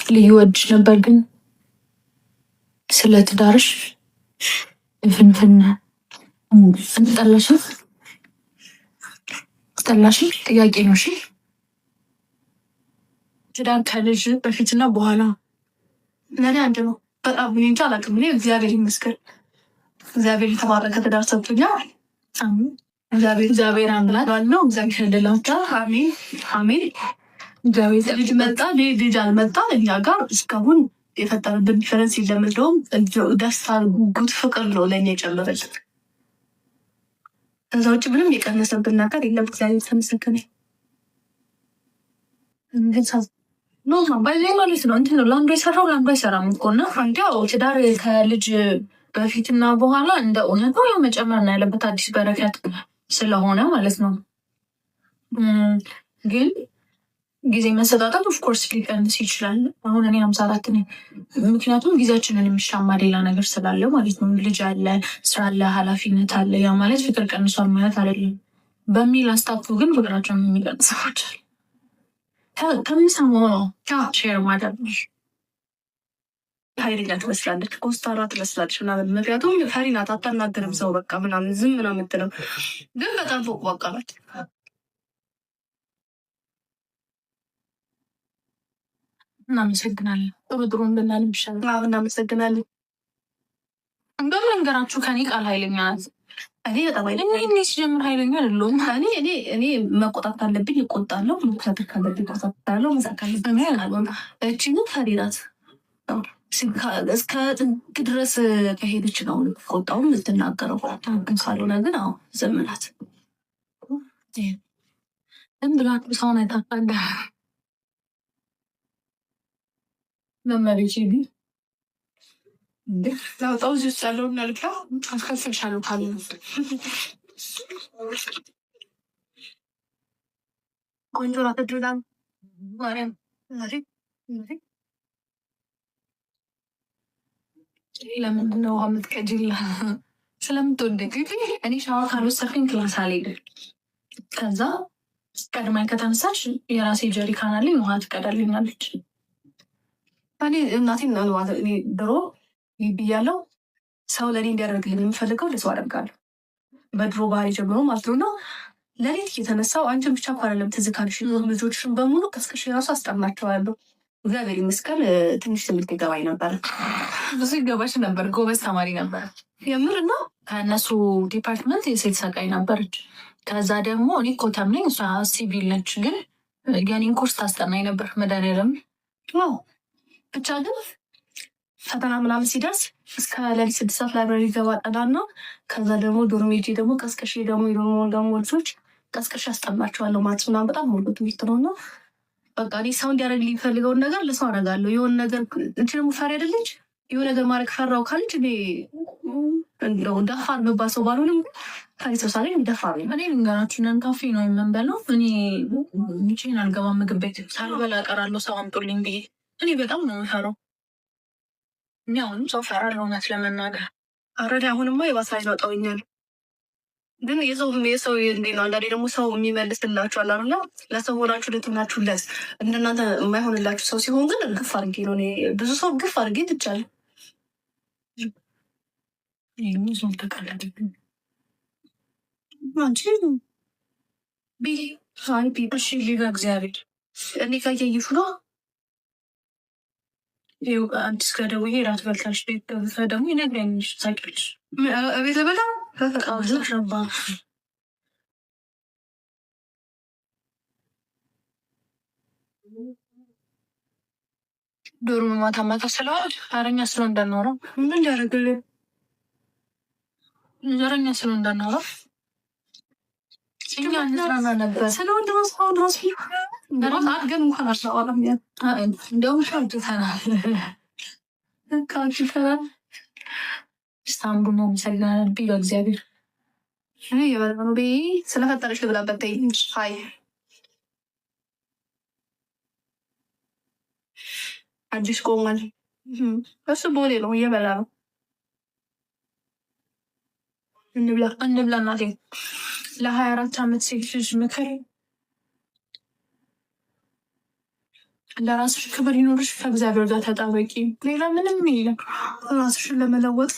ልዩ ወድሽ ነበር ግን ስለ ትዳርሽ ፍንፍን ጠላሽ ጥያቄ ነው። እሺ ትዳር ከልጅ በፊትና በኋላ ለኔ አንድ ነው። በጣም እኔ እንጃ አላውቅም። እኔ እግዚአብሔር ይመስገን እግዚአብሔር የተባረከ ትዳር ሰጥቶኛል። እግዚአብሔር አምላክ ነው። እግዚአብሔር እንደላምጣ አሜን አሜን። እግዚአብሔር ልጅ መጣ ልጅ አልመጣ እኛ ጋር እስካሁን የፈጠረብን ዲፈረንስ የለም። እንደውም ደስታ፣ ጉጉት፣ ፍቅር ነው ለእኛ የጨመረልን። ከዛ ውጭ ምንም የቀነሰብን ነገር የለም። እግዚአብሔር ተመሰገነ። ባይዘ ማለት ነው እንትን ነው ለአንዱ የሰራው ለአንዱ አይሰራም እኮ እና እንዲያው ትዳር ከልጅ በፊትና በኋላ እንደ እውነት ነው መጨመር ነው ያለበት አዲስ በረከት ስለሆነ ማለት ነው። ግን ጊዜ መሰጣጣት ኦፍኮርስ ሊቀንስ ይችላል። አሁን እኔ 54 ነኝ። ምክንያቱም ጊዜያችንን የሚሻማ ሌላ ነገር ስላለው ማለት ነው። ልጅ አለ፣ ስራ አለ፣ ኃላፊነት አለ። ያ ማለት ፍቅር ቀንሷል ማለት አይደለም በሚል አስታፉ ግን ፍቅራቸውን የሚቀንስ ሰዎች አሉ። ከምሰማው ነው ሼር ማድረግ ሀይለኛ ትመስላለች፣ ኮስታራ ትመስላለች ምናምን። ምክንያቱም ፈሪ ናት፣ አታናገርም ሰው በቃ ምናምን ዝም ምናምን የምትለው ግን በጣም ፎቅ ዋቃ ናት። እናመሰግናለን። ጥሩ ጥሩ እንድናል ይሻላል። እናመሰግናለን። እንደውም ልንገራችሁ ከኔ ቃል ሀይለኛ ናት። እኔ በጣም ሀይለኛ ሲጀምር ሀይለኛ አይደለሁም። እኔ መቆጣት ካለብኝ እቆጣለሁ፣ መከታተል ካለብኝ እቆጣለሁ፣ መሳቅ ካለብኝ እቺን ፈሪ ናት። እስከ ጥግ ድረስ ከሄደች ነው ቆጣውም የምትናገረው። ካልሆነ ግን አዎ ዝም ናት። ብላችሁ ሰውን አይታፋጋ መመሪች ግን ላውጣው እዚህ ውስጥ ያለውን ልካ አስከፍልሻለሁ ካለ ቆንጆ ናት። ድላም ማርያም ለምንድን ነው ውሃ የምትቀጂላ? ስለምትወደግ እኔ ሻዋ ካልወሰድኩኝ ክላስ አልሄድም። ከዛ ቀድማኝ ከተነሳች የራሴ ጀሪካን አለኝ፣ ውሃ ትቀዳልኛለች። እኔ እናቴን እኔ ድሮ ብያለው ሰው ለእኔ እንዲያደርግልኝ የምፈልገው ለሰው አደርጋለሁ። በድሮ ባህሪ ጀምሮ ማለት ነው። እና ለሌት እየተነሳው አንቺን ብቻ እኮ አይደለም ትዝ ካልሽ ልጆችሽን በሙሉ ቀስቅሽ የራሱ አስጠናቸዋለሁ። እግዚአብሔር ይመስገን ትንሽ ትምህርት ይገባኝ ነበር። ብዙ ይገባሽ ነበር። ጎበዝ ተማሪ ነበር የምር እና ከእነሱ ዲፓርትመንት የሴት ሰቃይ ነበረች። ከዛ ደግሞ እኔ ኮተም ነኝ፣ እሷ ሲቪል ነች። ግን የኔን ኮርስ ታስጠናኝ ነበር። መድኃኒዓለም ብቻ ግን ፈተና ምናምን ሲደርስ እስከ ሌሊት 6 ሰዓት ላይብረሪ ገባ ጠናና ከዛ ደግሞ ዶርሜጂ ደግሞ ቀስቀሽ ደግሞ ልጆች ቀስቀሽ ያስጠናቸዋለሁ ማለት ምናምን። በጣም ሞልቶ ትምህርት ነው እና በቃ እኔ ሰው እንዲያደርግ የሚፈልገውን ነገር ለሰው አደርጋለሁ። የሆነ ነገር እንቺ ደግሞ ፈሪ አይደለች። የሆነ ነገር ማድረግ ፈራው ካለች እኔ እንደው ደፋር መባል ሰው ባልሆንም ከሰው ሳለ ደፋር ነኝ። እኔ ልንገራችሁ ካፌ ነው የምንበላው። እኔ ብቻዬን አልገባም ምግብ ቤት ሳልበላ እቀራለሁ ሰው አምጡልኝ ብዬ። እኔ በጣም ነው የምፈራው። እኔ አሁንም ሰው ፈራለሁ እውነት ለመናገር። አረዳ አሁንማ የባሳጅ ነው ጠውኛል። ግን የሰው እንዴ ነው አንዳንዴ ደግሞ ሰው የሚመልስላችኋል አሉና ለሰው ሆናችሁ ልትሆናችሁለት እንደናንተ የማይሆንላችሁ ሰው ሲሆን ግን ግፍ አድርጌ ነው ብዙ ሰው ግፍ አድርጌ ትቻለሁ። ሰው ተቀለድብኝ አንቺ እሺ ሊጋ እግዚአብሔር እኔ ካያየሹ ነው አዲስ ከደውዬ ራት በልታች ቤት ደግሞ ይነግረኝሽ ሳቂልሽ ቤተ በላ ሸባ ዶርም ማታ ማታ ስለዋል አረኛ ስለ እንዳናወራው ምን ሊያደርግልን ዘረኛ ስለ እንዳናወራው እኛ እንዝናና ነበር። ስለወንድ መስፋው ድረስ ግን እንኳን አርሰዋለም እንደውም ሸምትተናል ካችተናል ስታንቡ ነው የሚሰግናል ቢሎ እግዚአብሔር የበለኑ ቤ ስለፈጠረሽ ልብላበት ሀይ አዲስ ቆሟል። እሱ ቦሌ ነው እየበላ ነው። እንብላ እናቴ ለ24 ዓመት ሴት ልጅ ምክር ለራስሽ ክብር ይኖርሽ፣ ከእግዚአብሔር ጋር ተጣበቂ። ሌላ ምንም የለም። ራስሽን ለመለወጥ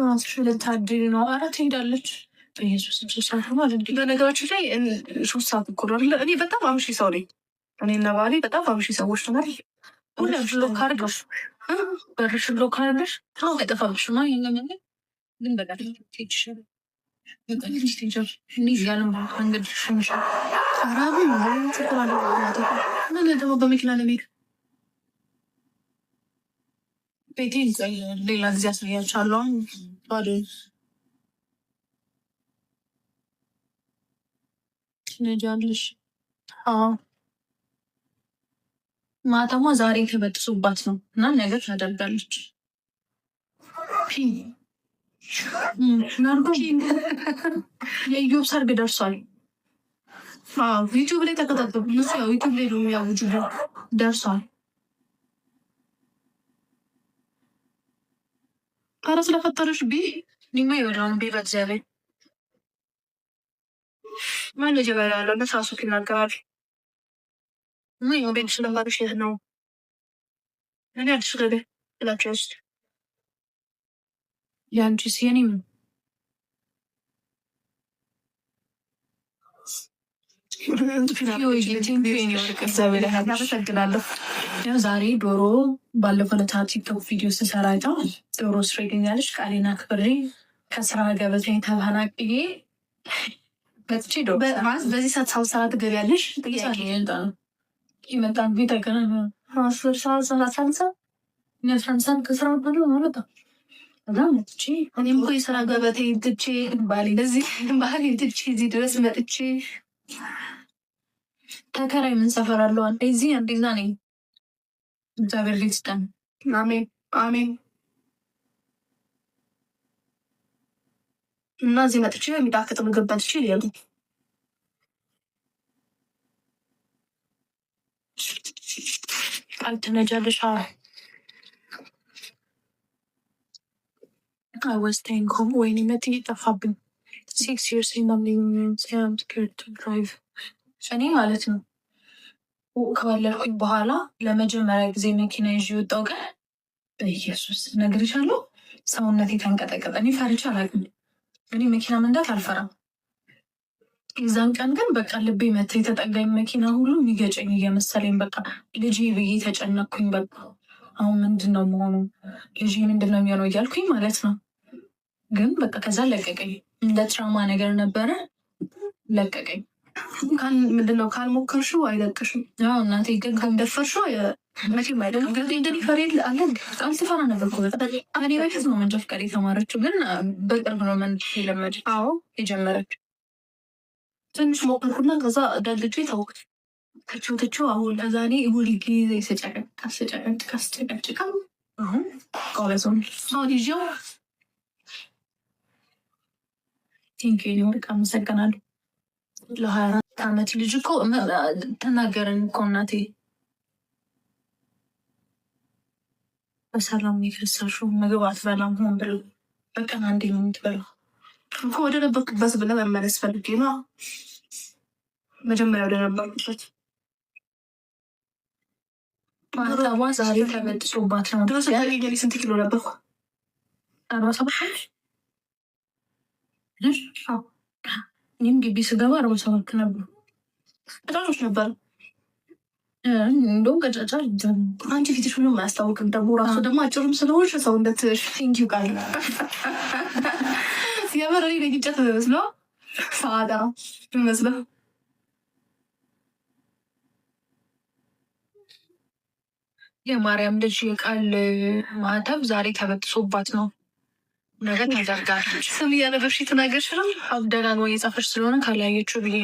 ራስሽን ልታድሪ ነው። ኧረ ትሄዳለች። በኢየሱስ ሰዓት ማለት በነገራችን ላይ 3 ሰዓት እኮ ነው። እኔ በጣም አምሺ ሰው ነኝ። እኔና ባሌ በጣም አምሺ ሰዎች ነናል። ሁላችሁ ሎክ አድርገሽ በርሽን ሎክ አድርገሽ አይጠፋብሽማ። ይሄንን ግን በቃ ትሄጂሻለሽ። ደግሞ በመኪና ለቤት ቤቴ ሌላ ጊዜ አሳያችኋለሁ። ባዶ ትነጃለሽ። ማታማ ዛሬ ተበጥሶባት ነው እና ነገር ታደርጋለች። የኢዮብ ሰርግ ደርሷል። ዩቲዩብ ላይ ተከታተሉ። እነሱ ያው ዩቲዩብ ላይ ነው የሚያውጁ። ደርሷል። ኧረ ስለፈጠረሽ ኒማ ይወዳውን በእግዚአብሔር ማን ጀበላ ያለው ነሳሱ ይናገራል። ቤት ስለማርሽ የት ነው እኔ አዲሱ ገበ ብላቸው ውስጥ የአንቺስ የኔም አመሰግናለሁ። ዛሬ ዶሮ ባለፈው ለታ ቲክቶክ ቪዲዮ ስሰራ አይታ ዶሮ ስሬገኛለች። ቃሌን አክብሬ ከስራ ገበታኝ ተፈናቅዬ መጥቼ ዶሮ በዚህ ሰዓት ሳው ሰዓት ትገቢያለሽ? ጥያቄ ይመጣን ቤት አይቀረ ሳንሳ ከስራ ወደ ማለት መጥቼ እኔም እኮ የስራ ገበታኝ ትቼ ባሌ ለዚህ ባህል ትቼ እዚህ ድረስ መጥቼ ተከራይ ምን ሰፈር አለው? አንዴ እዚህ አንዴ እዛ ነኝ። እግዚአብሔር ቤት ስጠን። አሜን አሜን። እና እዚህ መጥቼ የሚጣፍጥ ምግብ በልቼ ሊያሉ ቃል ትነጃለሽ። አይወስቴን ኮም ወይኔ መት ጠፋብኝ። 6 years ድራይቭ እኔ ማለት ነው ከወለድኩኝ በኋላ ለመጀመሪያ ጊዜ መኪና ይዤ ወጣሁ። ቀን በኢየሱስ እነግርሻለሁ ሰውነቴ ተንቀጠቀጠ። እኔ ፈርቼ አላውቅም። እኔ መኪና መንዳት አልፈራም። የዛን ቀን ግን በቃ ልቤ መታ የተጠጋኝ መኪና ሁሉ የሚገጨኝ እየመሰለኝ በቃ ልጄ ብዬ ተጨነኩኝ። በቃ አሁን ምንድን ነው መሆኑ? ልጄ ምንድን ነው የሚሆነው እያልኩኝ ማለት ነው። ግን በቃ ከዛ ለቀቀኝ። እንደ ትራማ ነገር ነበረ፣ ለቀቀኝ። ምንድነው ካልሞከርሽው አይለቅሽም። እናቴ ግን ካልደፈርሽው መቼም አይደለም። ግን እንደዚህ ፈሬ አለ በጣም ትፈራ ነበር። እኔ በፊት ነው መንጃ ፈቃድ የተማረችው፣ ግን በቅርብ ነው የለመደች የጀመረችው። ትንሽ ሞከርኩና ከዛ ደልጆ ተውኩት። ትችው አሁን ከዛ እኔ ሁል ጊዜ ስጨቀጭቃ አሁን ቆበዞን አሁን ይዤው ቲንኪ ወርቅ አመሰግናለሁ። ለ24 ዓመት ልጅ እኮ ተናገረን እኮ እናቴ። በሰላም የፈሰሽው ምግብ አትበላም ሆን ብሎ በቀን አንዴ ነው የምትበላው እኮ። ወደ ነበርኩበት ብለህ መመለስ ፈልጌ ነው። መጀመሪያ ወደ ነበርኩበት ማታዋ ዛሬ ተበጥሶባት ነው። ድረስ ያገኘ ስንት ኪሎ ነበርኩ? 47 እኔም ግቢ ስገባ 47 ነበሩ። ቀጫጮች ነበር። እንደውም ቀጫጫ አንቺ ፊትሽ ምንም አያስታውቅም። ደግሞ ራሱ ደግሞ አጭሩም ስለሆንሽ ሰውነትሽ ቲንኪው ቃል የበረሪ ለግጨት መስሎ ሰዓዳ መስሎ የማርያም ልጅ የቃል ማህተብ ዛሬ ተበጥሶባት ነው። ነገ ታደርጋለች። ስም እያነበብሽ ትናገርሽ ነው። ደጋግማ እየጻፈች ስለሆነ ካላየችው ብዬ።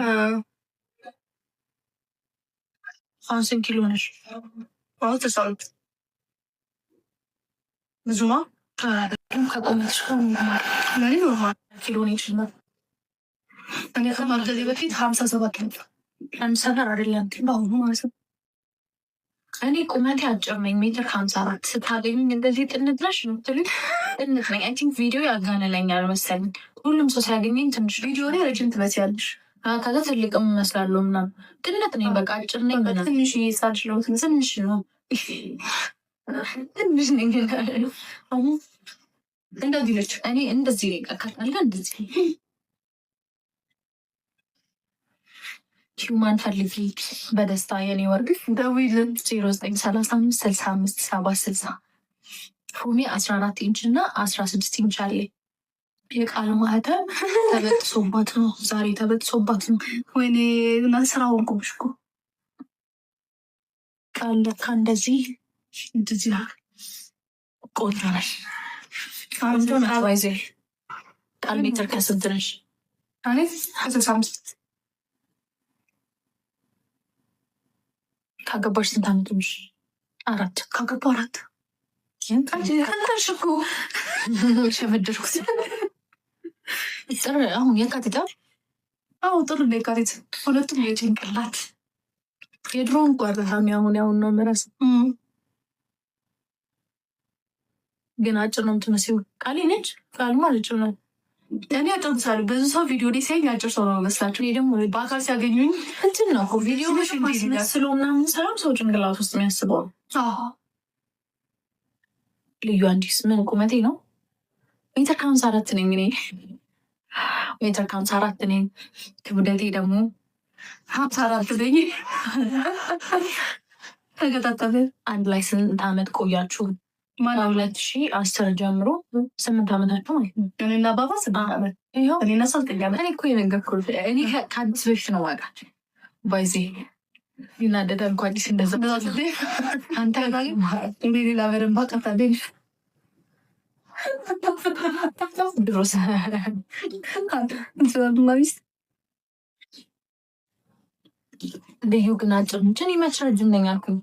አሁን ስንት ኪሎ ነሽ? አሁን ተሳሉት ብዙማ ከቆመች ለኔ ኖርማል ኪሎ ነው ይችላል። እኔ ከማርገዜ በፊት 57 ነበር። አንድ ሰፈር አይደለም በአሁኑ ማለት ነው። እኔ ቁመቴ አጭር ነኝ፣ 1.54 ስታገኙኝ እንደዚህ ጥንት ነሽ ነው የምትሉኝ። ጥንት ነኝ። አይ ቲንክ ቪዲዮ ያጋነለኛል መሰለኝ። ሁሉም ሰው ሲያገኘኝ ትንሽ ቪዲዮ ላይ ረጅም ትመስያለሽ። ከዛ ትልቅም እመስላለሁ ምናምን ትነት ነኝ። በቃ አጭር ነኝ። ትንሽ ሳልችለው ትንሽ ነው ትንሽ ነኝ። እንደዚህ ነች። እኔ እንደዚህ ነኝ። ቀካለ እንደዚህ ሂውማን ፈልጊ በደስታ የኔ ወርግ ደዊልን 0935657060 ፉሜ 14 ኢንች እና 16 ኢንች አለ። የቃል ማህተም ተበጥሶባት ነው ዛሬ ተበጥሶባት ነው። ወይኔ ስራውን ቁምሽ እኮ ቃል ለካ እንደዚህ ቆንጆ ነሽ። ቃል ሜትር ከስንት ነሽ? እኔ 65 ካገባሽ ስንት ዓመት ነሽ? 4 ካገባ 4 ሽኩ ሸመደርኩት። ጥር አሁን የካቲት ጥሩ የካቲት ሁለቱም የጭንቅላት የድሮውን ጓርታሚ አሁን ነው ምረስ ግን አጭር ነው የምትመስይው። ቃሌ ነች ቃል ማለት ነው። እኔ አጭር ሳሉ ብዙ ሰው ቪዲዮ ላይ ሲያኝ አጭር ሰው ነው መስላችሁ። እኔ ደግሞ በአካል ሲያገኙኝ እንትን ነው ቪዲዮ ማስመስሎ ምናምን ሰላም ሰው ጭንቅላት ውስጥ የሚያስበው ልዩ አዲስ ምን ቁመቴ ነው? ሜትር ከ54 ነኝ እኔ ሜትር ከ54 ነኝ። ክብደቴ ደግሞ 54 ነኝ። ተገጣጠመ። አንድ ላይ ስንት ዓመት ቆያችሁ? 2010 ጀምሮ 8 ዓመታችሁ ማለት ነው። እኔና ባባ 8 ዓመት እኔና 9 ዓመት። እኔ እኮ የነገርኩት እኔ ከአዲስ በፊት ነው ዋጋቸው ባይዜ ይናደዳል እንኳ አዲስ እንደዛ አንተ ሌላ በደንብ አቀርታለኝ ድሮስ ልዩ ግን አጭር እንችን ይመች ረጅም ነኝ አልኩኝ።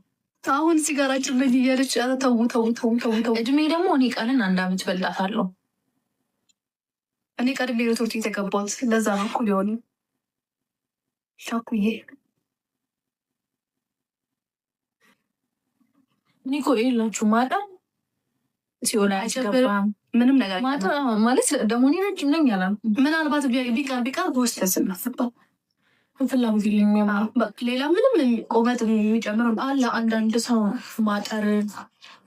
አሁን ሲጋራ ጭምር እያለች ተው። እድሜ ደግሞ እኔ ቃልን 1 ዓመት በልጣታለሁ። እኔ ቀድሜ ትምህርት ቤት የገባሁት ለዛ ነው እኮ ሊሆን ሻኩዬ እኔ እኮ የላችሁ ማጣ ሲሆን አይገባም ምንም ነገር ማጣ ማለት ደግሞ እኔ ረጅም ነኝ አላልኩም። ምናልባት ቢቀር በውስጥ ያስናስባል ፍላጎት የሚያማ ሌላ ምንም ቁመት የሚጨምር አለ። አንዳንድ ሰው ማጠርን፣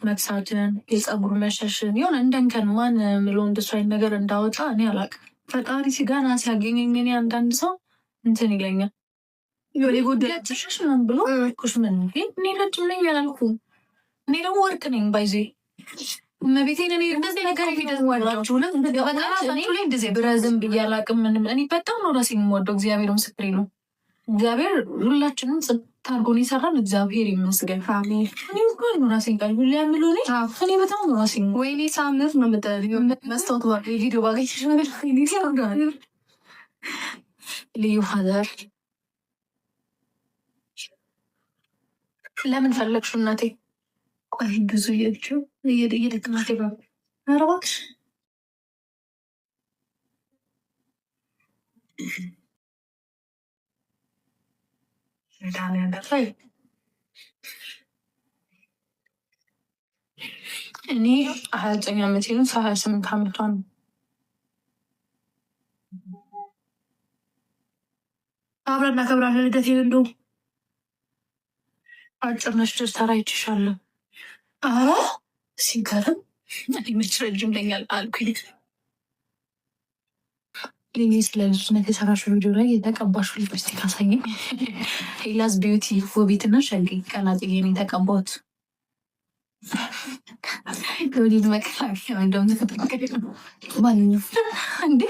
መክሳትን፣ የፀጉር መሸሽን የሆነ እንደንከን ማን ምሎ እንደሱ አይነት ነገር እንዳወጣ እኔ አላውቅም። ፈጣሪ ሲጋና ሲያገኘኝ እኔ አንዳንድ ሰው እንትን ይለኛል ጎዳችሸሽ ምን ብሎ ኩሽምን እኔ ረጅም ነኝ አላልኩም። እኔ ደግሞ ወርቅ ነኝ ባይዜ እመቤቴን እኔ እንደዚህ ነገር ሂደት ዋላችሁ እንደዚህ ብረዝም ብዬ አላውቅም። ምንም እኔ በጣም ነው ራሴ የምወደው። እግዚአብሔር ምስክሬ ነው። እግዚአብሔር ሁላችንም ጽድት አድርጎን የሰራን እግዚአብሔር ይመስገን። እኔ እኮ ነው ራሴን ቃል ሁሌ ያምሉ እኔ በጣም ነው ራሴ ወይኔ ሳምንት ነው መስታወት ቪዲዮ ባገኝሽ ልዩ ሀዘር ለምን ፈለግሹ እናቴ? ቆይ ብዙ እየልችው እየደክማቴ ረባክሽ እኔ 29 ዓመቴ ነው። 28 ዓመቷ ነው። አብረን እናከብራለን ልደቴን። እንደውም አጭር ነሽ ደስታ ይችሻለሁ። አረ ሲገርም መች ረጅም ለኛል አልኩኝ። ልዩ ስለ ልጅነት የሰራሽ ቪዲዮ ላይ የተቀባሹ ሊፕስቲክ አሳየኝ። ሄላስ ቢዩቲ ውቢት እና ሸግ ቀናጥዬ ነው የተቀባሁት። ለወሊድ መከላከያ እንደውም ተፈቀደ ነው ማንኛው እንዴ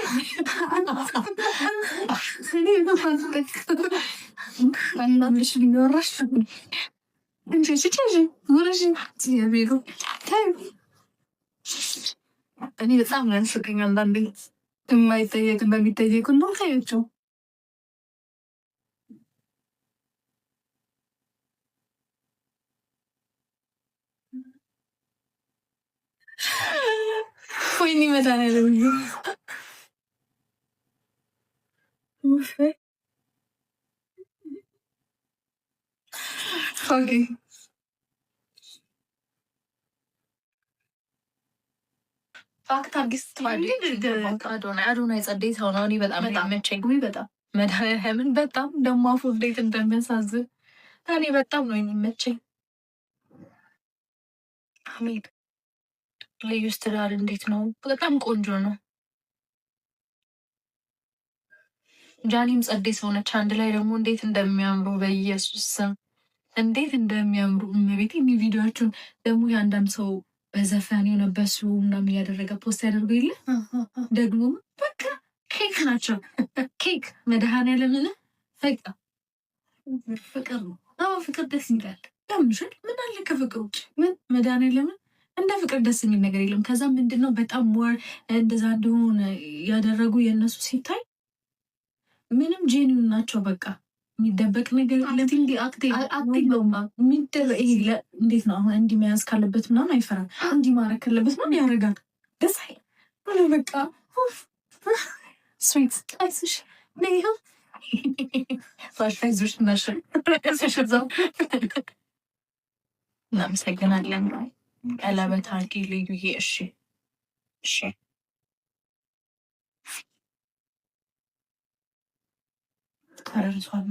አንዳንድሽ ሊኖራሽ እንጂ ሲጨዥ ወረሽ ሲያቤሩ እኔ በጣም ነው ያስቀኝ አንዳንዴ የማይጠየቅ እንደሚጠየቁ ነው ታያቸው። ወይኔ መድኃኒዓለም ፋክት አርጊስት አዶናይ ጸደይ ሰው ነው። እኔ በጣም ይመቸኝ። በጣም መድኃኒዓለምን በጣም ደግሞ አፉ እንዴት እንደሚያሳዝን እኔ በጣም ነው የሚመቸኝ። አሜን። ልዩስ ትዳር እንዴት ነው? በጣም ቆንጆ ነው። ጃኒም ጸዴ ሰውነች። አንድ ላይ ደግሞ እንዴት እንደሚያምሩ በኢየሱስ ስም እንዴት እንደሚያምሩ እመቤት። ቪዲዮችሁን ደግሞ የአንዳንድ ሰው በዘፈን የሆነበሱ ምናምን እያደረገ ፖስት ያደርጉ የለ ደግሞ በቃ ኬክ ናቸው። ኬክ መድኃኒዓለምን በቃ ፍቅር ነው። ፍቅር ደስ ይላል። ለምሽል ምን አለ ከፍቅር ውጭ ምን መድኃኒዓለምን እንደ ፍቅር ደስ የሚል ነገር የለም። ከዛ ምንድነው በጣም ሞር እንደዛ እንደሆነ ያደረጉ የእነሱ ሲታይ ምንም ጄኒውን ናቸው። በቃ የሚደበቅ ነገር እንዴት ነው አሁን እንዲህ መያዝ ካለበት ምናምን አይፈራም። እንዲህ ማድረግ ካለበት ምናምን ያደርጋል። ደስ አይልም። በቃ ስዊት አይዞሽ አይዞሽ እናሸዛው። እናመሰግናለን። ቀለበት አድርጊ ልዩዬ። እሺ እሺ ተረርሷል።